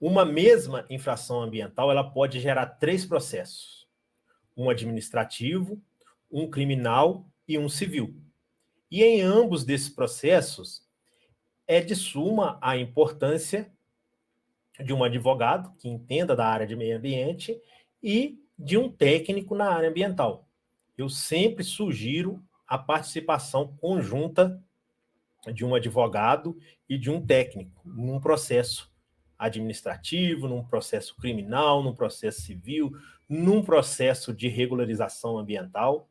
Uma mesma infração ambiental, ela pode gerar 3 processos: um administrativo, um criminal e um civil. E em ambos desses processos, é de suma a importância de um advogado que entenda da área de meio ambiente e de um técnico na área ambiental. Eu sempre sugiro a participação conjunta de um advogado e de um técnico num processo administrativo, num processo criminal, num processo civil, num processo de regularização ambiental,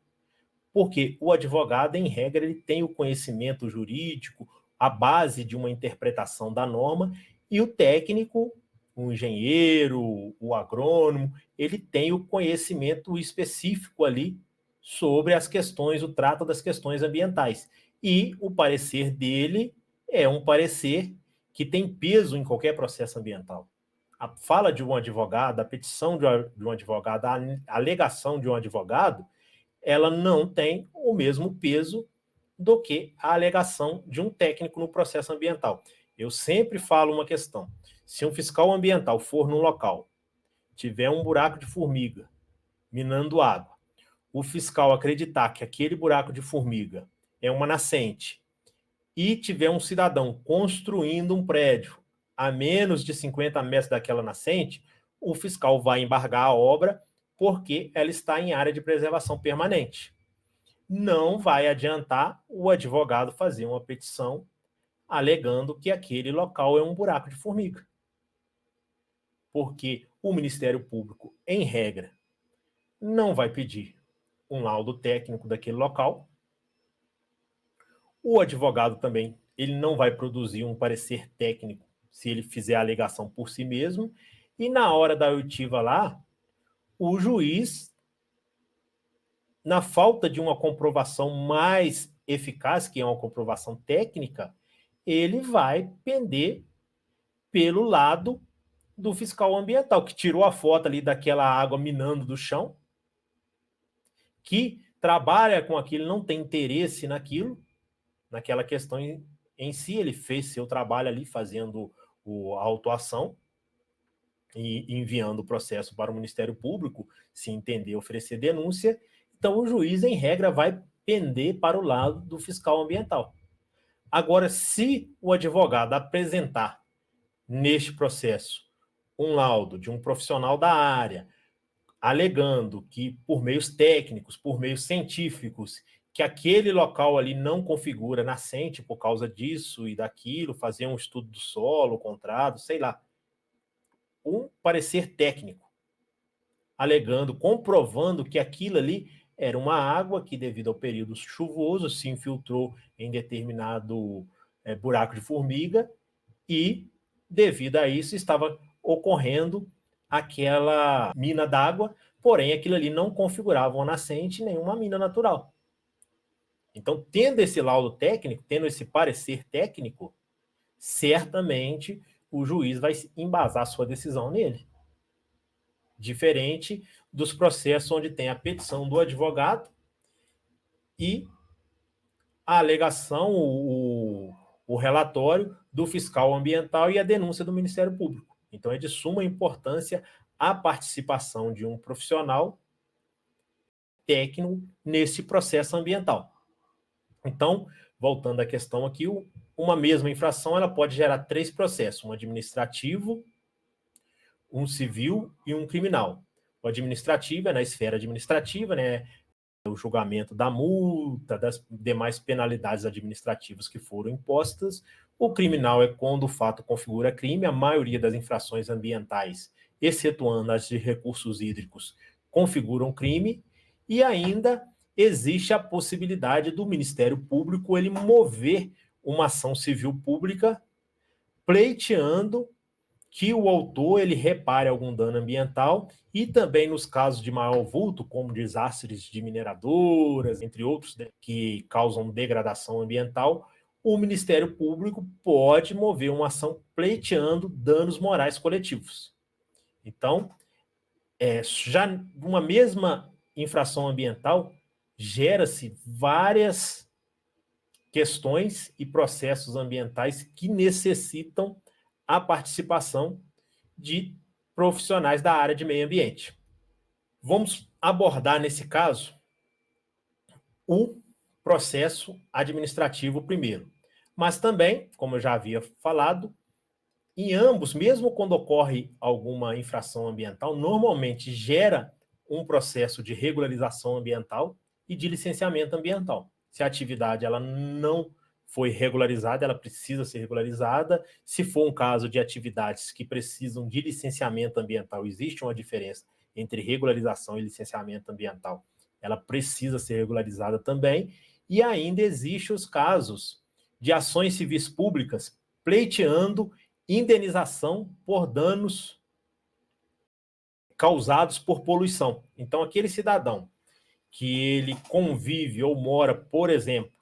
porque o advogado, em regra, ele tem o conhecimento jurídico, a base de uma interpretação da norma, e o técnico, o engenheiro, o agrônomo, ele tem o conhecimento específico ali sobre as questões, o trato das questões ambientais. E o parecer dele é um parecer que tem peso em qualquer processo ambiental. A fala de um advogado, a petição de um advogado, a alegação de um advogado, ela não tem o mesmo peso do que a alegação de um técnico no processo ambiental. Eu sempre falo uma questão: se um fiscal ambiental for no local, tiver um buraco de formiga minando água, o fiscal acreditar que aquele buraco de formiga é uma nascente e tiver um cidadão construindo um prédio a menos de 50 metros daquela nascente, o fiscal vai embargar a obra porque ela está em área de preservação permanente. Não vai adiantar o advogado fazer uma petição alegando que aquele local é um buraco de formiga. Porque o Ministério Público, em regra, não vai pedir um laudo técnico daquele local. O advogado também, ele não vai produzir um parecer técnico se ele fizer a alegação por si mesmo. E na hora da oitiva lá, o juiz, na falta de uma comprovação mais eficaz, que é uma comprovação técnica, ele vai pender pelo lado do fiscal ambiental, que tirou a foto ali daquela água minando do chão, que trabalha com aquilo, não tem interesse naquilo, naquela questão em si, ele fez seu trabalho ali fazendo a autuação e enviando o processo para o Ministério Público, se entender oferecer denúncia. Então o juiz, em regra, vai pender para o lado do fiscal ambiental. Agora, se o advogado apresentar neste processo um laudo de um profissional da área, alegando que, por meios técnicos, por meios científicos, que aquele local ali não configura nascente por causa disso e daquilo, fazer um estudo do solo, contrado, sei lá, um parecer técnico, alegando, comprovando que aquilo ali era uma água que, devido ao período chuvoso, se infiltrou em determinado buraco de formiga e, devido a isso, estava ocorrendo aquela mina d'água, porém aquilo ali não configurava uma nascente nem uma mina natural. Então, tendo esse laudo técnico, tendo esse parecer técnico, certamente o juiz vai embasar sua decisão nele. Diferente dos processos onde tem a petição do advogado e a alegação, o relatório do fiscal ambiental e a denúncia do Ministério Público. Então, é de suma importância a participação de um profissional técnico nesse processo ambiental. Então, voltando à questão aqui, uma mesma infração ela pode gerar 3 processos: um administrativo, um civil e um criminal. O administrativo é na esfera administrativa, né? O julgamento da multa, das demais penalidades administrativas que foram impostas. O criminal é quando o fato configura crime. A maioria das infrações ambientais, excetuando as de recursos hídricos, configuram crime. E ainda existe a possibilidade do Ministério Público ele mover uma ação civil pública pleiteando que o autor ele repare algum dano ambiental e também nos casos de maior vulto, como desastres de mineradoras, entre outros, que causam degradação ambiental, o Ministério Público pode mover uma ação pleiteando danos morais coletivos. Então, já uma mesma infração ambiental gera-se várias questões e processos ambientais que necessitam a participação de profissionais da área de meio ambiente. Vamos abordar, nesse caso, o processo administrativo primeiro. Mas também, como eu já havia falado, em ambos, mesmo quando ocorre alguma infração ambiental, normalmente gera um processo de regularização ambiental e de licenciamento ambiental. Se a atividade ela não foi regularizada, ela precisa ser regularizada. Se for um caso de atividades que precisam de licenciamento ambiental, existe uma diferença entre regularização e licenciamento ambiental. Ela precisa ser regularizada também. E ainda existem os casos de ações civis públicas pleiteando indenização por danos causados por poluição. Então, aquele cidadão que ele convive ou mora, por exemplo,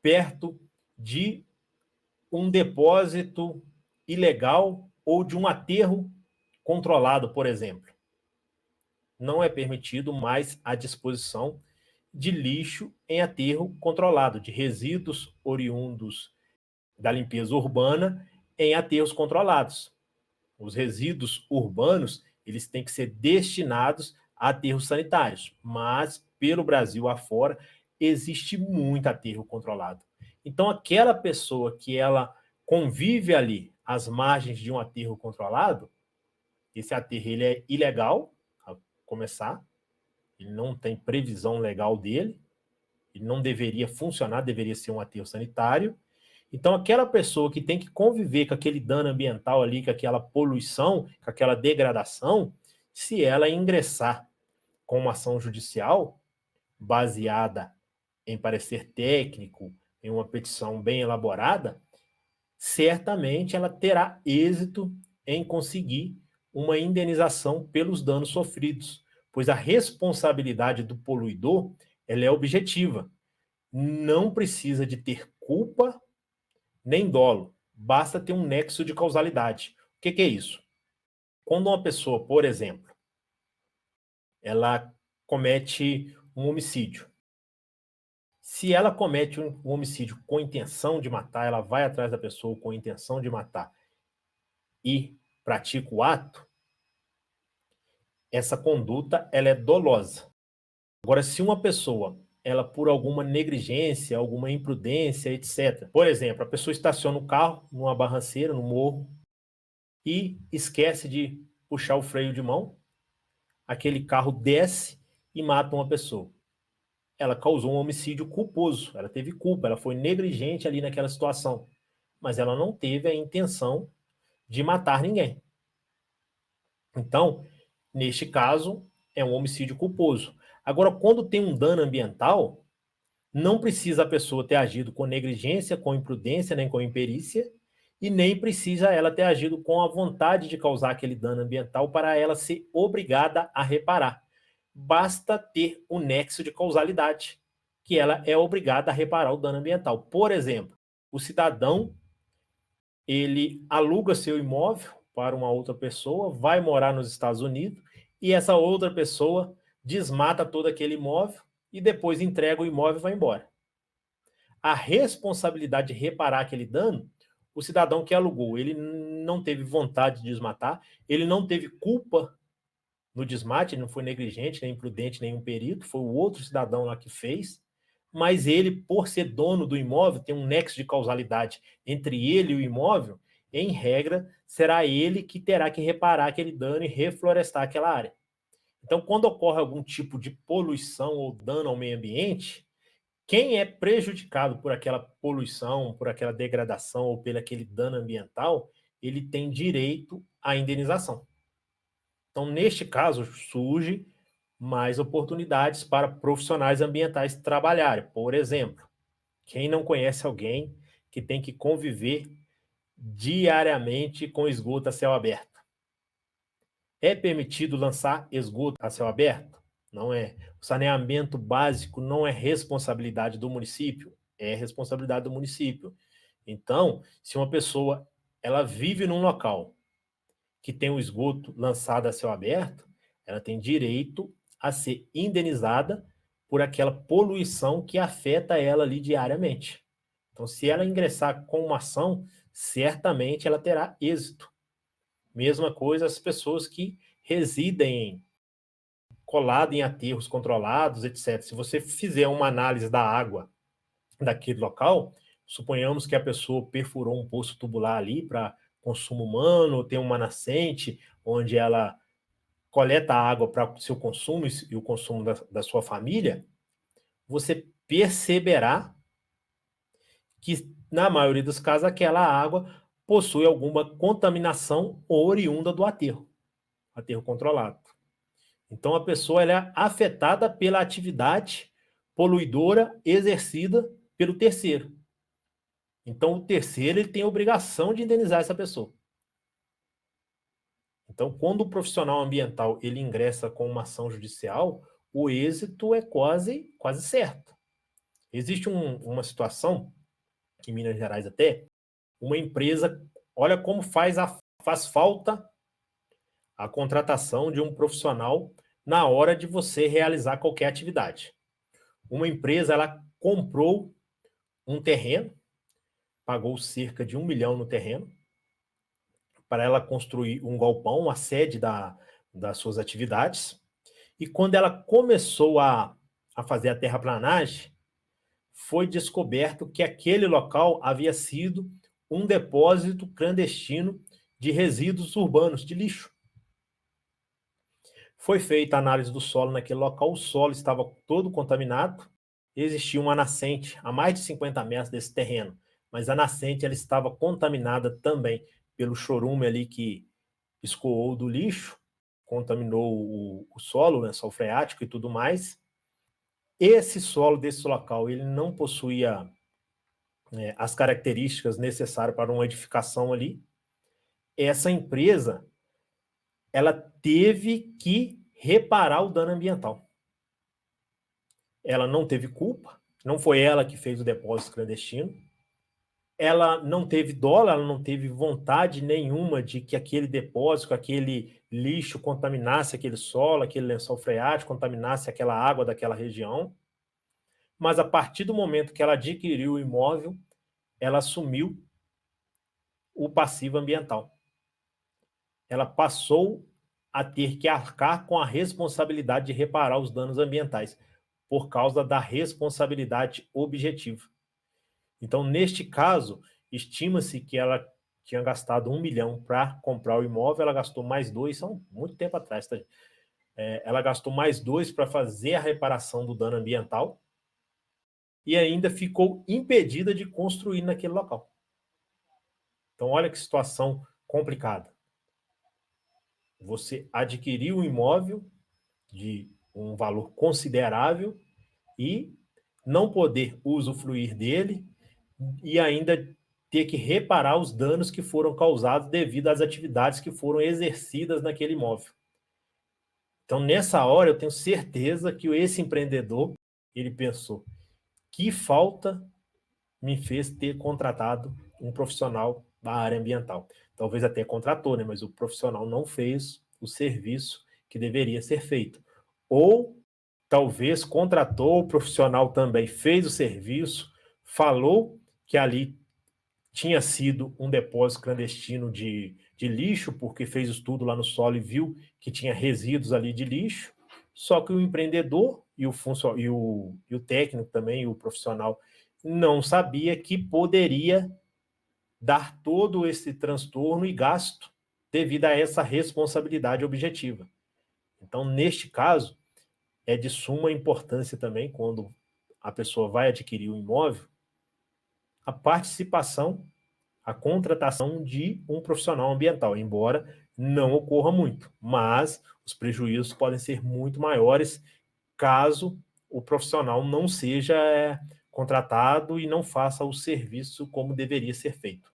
perto de um depósito ilegal ou de um aterro controlado, por exemplo, não é permitido mais a disposição de lixo em aterro controlado, de resíduos oriundos da limpeza urbana em aterros controlados. Os resíduos urbanos, eles têm que ser destinados a aterros sanitários, mas pelo Brasil afora existe muito aterro controlado. Então aquela pessoa que ela convive ali às margens de um aterro controlado, esse aterro ele é ilegal, a começar, ele não tem previsão legal dele, ele não deveria funcionar, deveria ser um aterro sanitário. Então, aquela pessoa que tem que conviver com aquele dano ambiental ali, com aquela poluição, com aquela degradação, se ela ingressar com uma ação judicial baseada em parecer técnico, em uma petição bem elaborada, certamente ela terá êxito em conseguir uma indenização pelos danos sofridos, pois a responsabilidade do poluidor ela é objetiva. Não precisa de ter culpa nem dolo, basta ter um nexo de causalidade. O que é isso? Quando uma pessoa, por exemplo, ela comete um homicídio, se ela comete um homicídio com intenção de matar, ela vai atrás da pessoa com intenção de matar e pratica o ato, essa conduta ela é dolosa. Agora, se uma pessoa, ela por alguma negligência, alguma imprudência, etc. Por exemplo, a pessoa estaciona o carro numa barranceira, no morro, e esquece de puxar o freio de mão, aquele carro desce e mata uma pessoa. Ela causou um homicídio culposo, ela teve culpa, ela foi negligente ali naquela situação, mas ela não teve a intenção de matar ninguém. Então, neste caso, é um homicídio culposo. Agora, quando tem um dano ambiental, não precisa a pessoa ter agido com negligência, com imprudência, nem com imperícia, e nem precisa ela ter agido com a vontade de causar aquele dano ambiental para ela ser obrigada a reparar. Basta ter o nexo de causalidade, que ela é obrigada a reparar o dano ambiental. Por exemplo, o cidadão, ele aluga seu imóvel para uma outra pessoa, vai morar nos Estados Unidos, e essa outra pessoa desmata todo aquele imóvel e depois entrega o imóvel e vai embora. A responsabilidade de reparar aquele dano, o cidadão que alugou, ele não teve vontade de desmatar, ele não teve culpa no desmate, ele não foi negligente, nem imprudente, nem um perito, foi o outro cidadão lá que fez, mas ele, por ser dono do imóvel, tem um nexo de causalidade entre ele e o imóvel, em regra, será ele que terá que reparar aquele dano e reflorestar aquela área. Então, quando ocorre algum tipo de poluição ou dano ao meio ambiente, quem é prejudicado por aquela poluição, por aquela degradação ou pelo aquele dano ambiental, ele tem direito à indenização. Então, neste caso, surge mais oportunidades para profissionais ambientais trabalharem. Por exemplo, quem não conhece alguém que tem que conviver diariamente com esgoto a céu aberto? É permitido lançar esgoto a céu aberto? Não é. O saneamento básico não é responsabilidade do município, é responsabilidade do município. Então, se uma pessoa ela vive num local que tem o esgoto lançado a céu aberto, ela tem direito a ser indenizada por aquela poluição que afeta ela ali diariamente. Então, se ela ingressar com uma ação, certamente ela terá êxito. Mesma coisa as pessoas que residem colado em aterros controlados, etc. Se você fizer uma análise da água daquele local, suponhamos que a pessoa perfurou um poço tubular ali para consumo humano, ou tem uma nascente onde ela coleta água para o seu consumo e o consumo da sua família, você perceberá que, na maioria dos casos, aquela água possui alguma contaminação oriunda do aterro controlado. Então, a pessoa ela é afetada pela atividade poluidora exercida pelo terceiro. Então, o terceiro ele tem a obrigação de indenizar essa pessoa. Então, quando o profissional ambiental ele ingressa com uma ação judicial, o êxito é quase certo. Existe uma situação, em Minas Gerais até, uma empresa, olha como faz falta a contratação de um profissional na hora de você realizar qualquer atividade. Uma empresa ela comprou um terreno, pagou cerca de 1 milhão no terreno, para ela construir um galpão, a sede das suas atividades. E quando ela começou a fazer a terraplanagem, foi descoberto que aquele local havia sido um depósito clandestino de resíduos urbanos, de lixo. Foi feita a análise do solo naquele local, o solo estava todo contaminado, existia uma nascente a mais de 50 metros desse terreno, mas a nascente ela estava contaminada também pelo chorume ali que escoou do lixo, contaminou o solo, né, solo freático e tudo mais. Esse solo desse local ele não possuía as características necessárias para uma edificação ali. Essa empresa ela teve que reparar o dano ambiental. Ela não teve culpa, não foi ela que fez o depósito clandestino, ela não teve dó, ela não teve vontade nenhuma de que aquele depósito, aquele lixo contaminasse aquele solo, aquele lençol freático, contaminasse aquela água daquela região. Mas a partir do momento que ela adquiriu o imóvel, ela assumiu o passivo ambiental. Ela passou a ter que arcar com a responsabilidade de reparar os danos ambientais, por causa da responsabilidade objetiva. Então, neste caso, estima-se que ela tinha gastado 1 milhão para comprar o imóvel, ela gastou mais 2, são muito tempo atrás, tá? Ela gastou mais 2 para fazer a reparação do dano ambiental e ainda ficou impedida de construir naquele local. Então, olha que situação complicada. Você adquiriu um imóvel de um valor considerável e não poder usufruir dele e ainda ter que reparar os danos que foram causados devido às atividades que foram exercidas naquele imóvel. Então, nessa hora, eu tenho certeza que esse empreendedor, ele pensou, que falta me fez ter contratado um profissional da área ambiental. Talvez até contratou, né? Mas o profissional não fez o serviço que deveria ser feito. Ou talvez contratou, o profissional também fez o serviço, falou que ali tinha sido um depósito clandestino de lixo, porque fez estudo lá no solo e viu que tinha resíduos ali de lixo, só que o empreendedor e o técnico também, o profissional, não sabia que poderia dar todo esse transtorno e gasto devido a essa responsabilidade objetiva. Então, neste caso, é de suma importância também, quando a pessoa vai adquirir o imóvel, a participação, a contratação de um profissional ambiental, embora não ocorra muito, mas os prejuízos podem ser muito maiores caso o profissional não seja contratado e não faça o serviço como deveria ser feito.